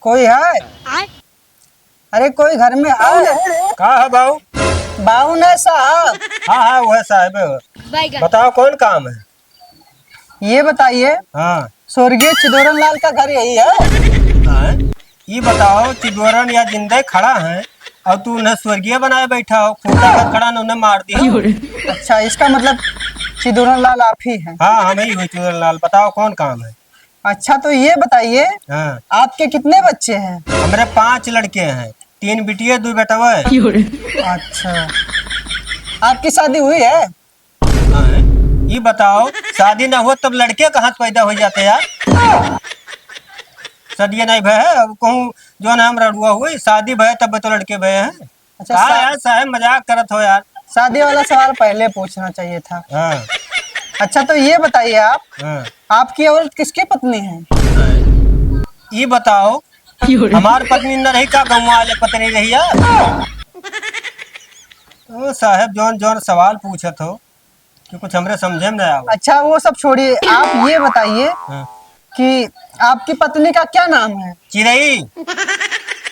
कोई है? अरे कोई घर में है? कहा है बाबू? बाबू ने साहब। हाँ हाँ वो है साहब। बताओ कौन काम है? ये बताइए, हाँ स्वर्गीय चिदोरन लाल का घर यही है? हाँ। ये बताओ चिदोरन या जिंदे खड़ा है और तू उन्हें स्वर्गीय बनाए बैठा हो, खूंटा का खड़ा ने उन्हें मार दिया। अच्छा, इसका मतलब चिदोरन लाल आप ही हैं? हाँ हम ही हुई चिदोरन लाल। बताओ कौन काम है? अच्छा, तो ये बताइए, हाँ आपके कितने बच्चे हैं? हमारे 5 लड़के हैं, 3 बिटिया 2 बेटवा है। अच्छा, आपकी शादी हुई है? हाँ। ये बताओ शादी ना हो तब लड़के कहाँ से पैदा हो जाते यार? शादी नहीं भय है अब कहूँ जो नाम रड़ुआ हुई शादी भय तब तो लड़के भय हैं। अच्छा, हाँ यार साहब मजाक करत हो यार। शादी वाला सवाल पहले पूछना चाहिए था। हाँ अच्छा, तो ये बताइए आप, हाँ। आपकी औरत किसकी पत्नी है? ये बताओ हमार पत्नी न रही का गाँव वाले पत्नी रही यार? ओ साहब जौन जौन सवाल पूछत हो कि कुछ हमरे समझे में नहीं आओ। अच्छा, वो सब छोड़िए, आप ये बताइए हाँ। कि आपकी पत्नी का क्या नाम है? चिड़ई।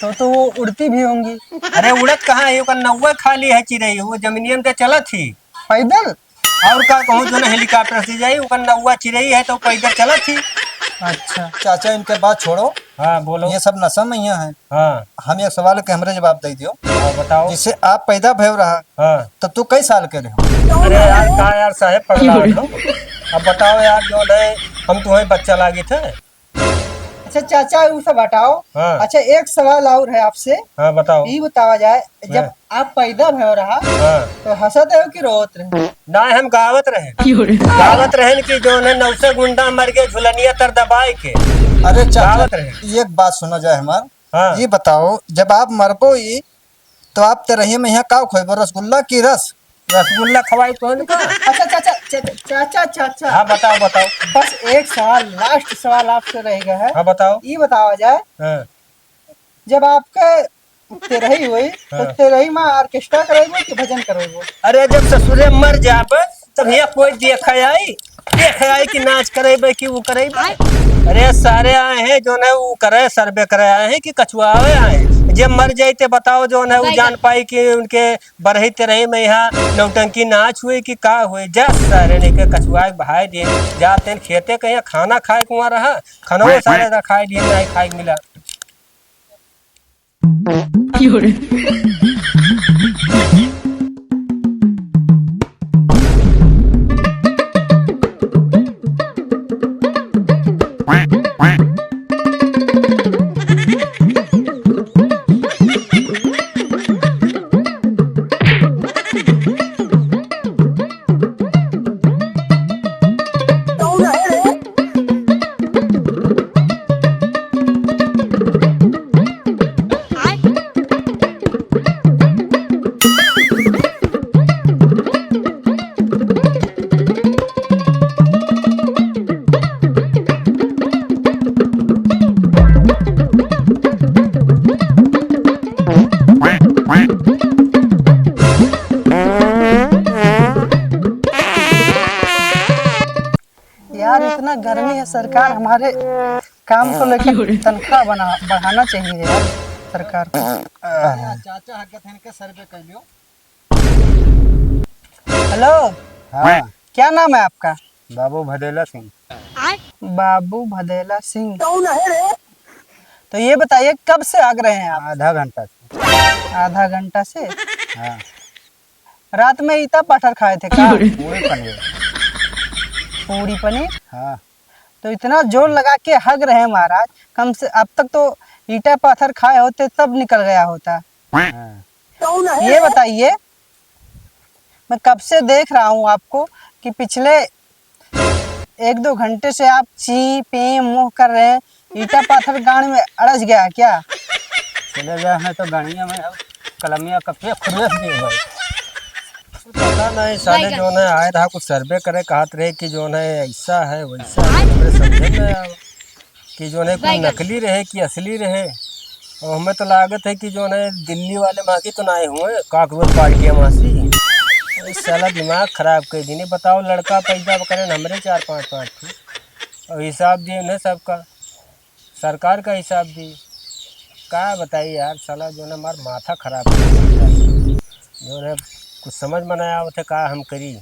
तो वो उड़ती भी होंगी? अरे उड़द कहाँ है, ओकर नौवा खाली है चिड़ई, वो जमीनियन पे चलत थी। पैदल? और का कहूँ जो ना हेलीकॉप्टर से जाई, ओकर नौवा चिड़ई है तो पैदल चलत थी। अच्छा, चाचा इनके बात छोड़ो, हाँ बोलो। ये सब नशा में यहाँ है। हाँ हम एक सवाल के हमरे जवाब दे दियो। हाँ बताओ। जिससे आप पैदा भय रहा हाँ तब तू कई साल के रहे हो? अरे यार कहा यार साहब पगला हो। अब बताओ यार जो है हम तुम्हें बच्चा लागे थे। अच्छा चाचा, वो सब हटाओ। हाँ अच्छा, एक सवाल और है आपसे। हाँ बताओ। ये बतावा जाए, जब हाँ। आप पैदा भयो रहा हाँ तो हंसत हो कि रोत रहे? ना हम गावत रहे। गावत रहे कि जो है नौसे गुंडा मर गए झुलनिया तर दबाए के अरे चाचा गावत रहे। एक बात सुना जाए हमार। हाँ ये बताओ जब आप मरबो ही तो आप तरही में यहाँ का खोबो, रसगुल्ला की रस? रसगुल्ला खवाई तो का। अच्छा चाचा चाचा चाचा, हाँ बताओ बताओ। बस एक सवाल, लास्ट सवाल आपसे रहेगा है। हाँ बताओ। ये बतावा जाए, हाँ जब आपके तेरही हुई तो हाँ। तेरही में ऑर्केस्ट्रा करेगो कि भजन करेगो? अरे जब ससुरे मर जाब तब यहाँ कोई देख आई कि नाच करेबे कि वो करेबे। अरे सारे आए हैं जो है वो करे सर्वे करे आए हैं कि कछुआवे आए हैं। जब मर जाते बताओ जो है वो जान पाई कि उनके बरही तेरही में यहाँ नौटंकी नाच हुई कि का हुई। जा सारे ने के कछुआ बहाय दिए जाते खेते कहीं खाना खाए कुआ रहा खाना सारे खाए दिए नहीं खाए मिला। यार इतना गर्मी है, सरकार हमारे काम को लेकर तनख्वाह बढ़ाना चाहिए यार सरकार को। चाचा हक के सर्वे कर लियो। हेलो, हाँ क्या नाम है आपका? बाबू भदेला सिंह। बाबू भदेला सिंह। तो ये बताइए कब से आग रहे हैं आप? आधा घंटा से। आधा घंटा से? हाँ रात में ईटा पत्थर खाए थे क्या? पूरे पनीर। पूरी पनीर? हाँ तो इतना जोर लगा के हग रहे हैं महाराज, कम से अब तक तो ईटा पत्थर खाए होते तब निकल गया होता। हाँ। ये बताइए, मैं कब से देख रहा हूँ आपको कि पिछले 1-2 घंटे से आप ची पे मुंह कर रहे हैं। ईटा पत्थर गाड़ में अड़स गया क्या? चले गए हैं तो गाड़िया में अब कलमिया कपड़े खुरस दिए भाई। पता नहीं साले जो है आए रहा कुछ सर्वे करे कहत रहे कि जो है ऐसा है वैसा है। हमरे समझे में आवा कि जो है कोई नकली रहे कि असली रहे। और हमें तो लागत है कि जो है दिल्ली वाले माँ तो ना आए हुए काकरोच पार्टियाँ मासी। इस साला दिमाग खराब कर दी। बताओ लड़का पैदा करें हमरे 4-5 और हिसाब दिए उन्हें सबका, सरकार का हिसाब दी। क्या बताइए यार, साला जो है हमार माथा खराब कर दिया है। जो है कुछ समझ में नहीं आवत है का हम करी। का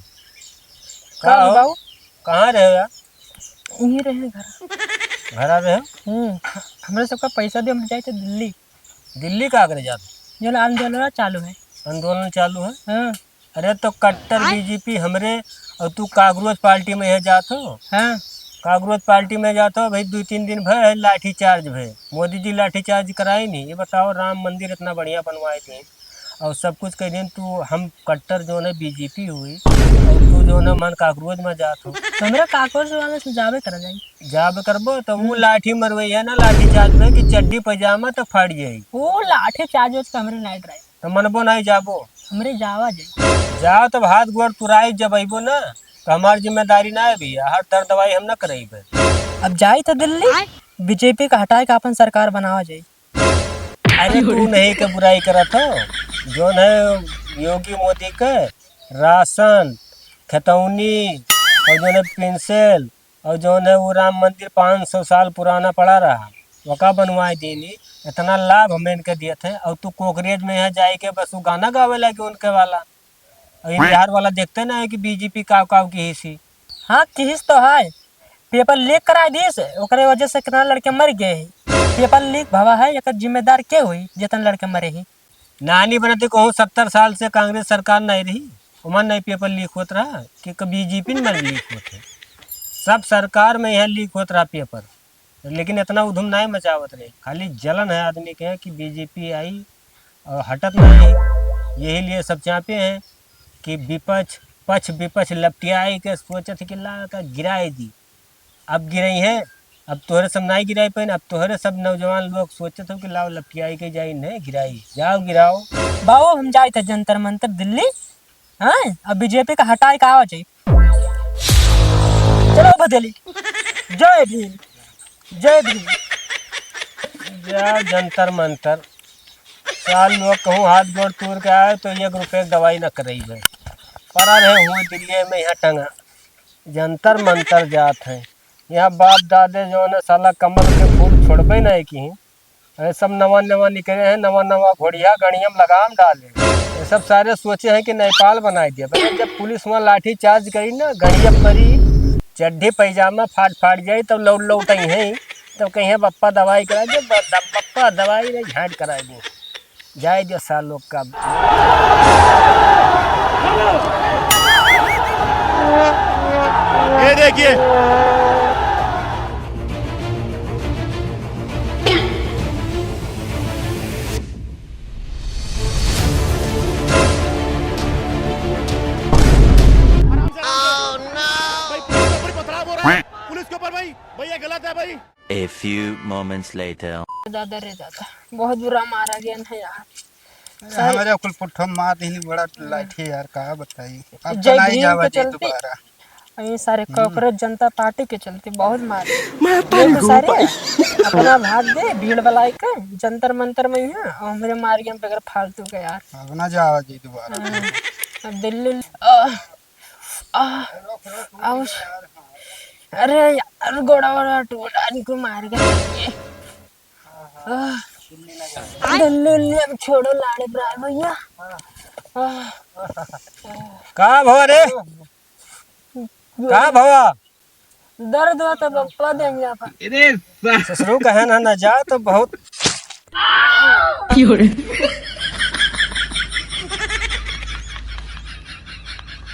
का हो? बाबू कहाँ रहे हो यार? यहीं रहे घर। घर आ रहे हो? हमरे सबका पैसा दे, हम जाए थे दिल्ली। दिल्ली का करे जाते? जो आंदोलन चालू है। आंदोलन चालू है? हाँ अरे तो कट्टर बीजेपी हमरे और तू कांग्रेस पार्टी में है जात हो। हाँ। कांग्रेस पार्टी में जाता हो भाई, 2-3 दिन भय लाठी चार्ज भय, मोदी जी लाठी चार्ज कराए नहीं। ये बताओ, राम मंदिर इतना बढ़िया बनवाए थे और सब कुछ कह दिन, तू हम कट्टर जो है बीजेपी हुई और तू जो है मन कांग्रेस में जात हो। तो हमरा काकोर वाले से जावे करा जाई। जाब करबो तो वो लाठी मरवई है ना, लाठी चार्ज में कि चड्डी पैजामा तो फाड़ जाई। वो लाठी चार्ज का हमरे नाइट ड्राइव। तो मनबो नहीं जाबो? हमरे जावा जाई। जाओ तब हाथ गोड़ तुराई जब अबो ना तो हमारी जिम्मेदारी ना है भैया, हर दर दवाई हम ना करेंगे। अब जाई तो दिल्ली, बीजेपी का हटाए का अपन सरकार बनावा जाई। अरे तू नहीं के बुराई करत हो, जो है योगी मोदी के राशन खतौनी और जो है पेंसिल और जो है वो राम मंदिर 500 साल पुराना पड़ा रहा, वका बनवाए देनी, इतना लाभ हमें इनके दिए थे। और तू कोकरेज में यहाँ जाए के बस वो गाना गावे लगे उनके वाला, और ये बिहार वाला देखते ना है कि बीजेपी काव काव की हिस्सी। हाँ किस तो है, पेपर लीक करा दी से, ओकरे वजह से कितना लड़के मर गए हैं। पेपर लीक भवा है, एक जिम्मेदार के हुई जितने लड़के मरे ही। नानी बनते कहूँ 70 साल से कांग्रेस सरकार नहीं रही, उमर नहीं पेपर लीक होत रहा कि बीजेपी में लीक होते, सब सरकार में यह लीक होत रहा पेपर। लेकिन इतना उधम नहीं मचावत रहे, खाली जलन है आदमी के कि बीजेपी आई और हटत नहीं है। यही लिए सब चाहते हैं कि विपक्ष पक्ष विपक्ष लपटियाई के सोचत कि ला का गिराए दी। अब गिरई है, अब तोहरे सब नहीं गिराई पाइन, अब तोहरे सब नौजवान लोग सोचत हो कि लाओ लपटियाई के जाई नहीं गिराई, जाओ गिराओ। बाबू हम जाए थे जंतर मंतर दिल्ली। हाँ अब बीजेपी का हटाए का आवा जाई। चलो बदली, जय भीम जय भीम। जाओ जंतर मंतर, साल लोग कहूँ हाथ गोड़ तोड़ के आए तो 1 रुपये की दवाई न करई है। पड़ा रहे हुए दिल्ली में यहाँ टंगा, जंतर मंतर जात है। यहाँ बाप दादे जो है साला कमल के फूल छोड़बे नहीं की, ये सब नवा नवा निकले हैं, नवा नवा घोड़िया गणियम लगाम डाले। ये सब सारे सोचे हैं कि नेपाल बना दिया। भाई जब पुलिस वहाँ लाठी चार्ज करी ना, गणिया परी चड्ढी पैजामा फाड़ फाड़ जाए तब लौट लौट आई है, तो कहीं बप्पा दवाई करा दे, बप्पा दवाई नहीं झाँट करा दे, जाए दिया साल लोग का। ये देखिए पुलिस के ऊपर भाई, भैया गलत है भाई। A few moments later. दादा रे दादा, बहुत बुरा मारा गया ना यार। हमारे कुल पुट्ठो मार दी बड़ा लाठी यार, का बताई। अब जय नहीं भीम जावा के जी चलते दोबारा। ये सारे कांग्रेस जनता पार्टी के चलते बहुत मारे। ये सारे अपना भाग दे भीड़ बलाई के जंतर मंतर में है, और हमरे मार गए बगैर फालतू के यार। अब ना जावा जी दोबारा। अब दिल्ली आउश, अरे यार गोड़ा वोड़ा टूटा, इनको मार गया। दिल्ली अब छोड़ो लाड़े ब्राय भैया। कहाँ भवा रे, कहाँ भवा? दर्द हुआ तो बप्पा देंगे आप। ससुर कहे ना जा तो बहुत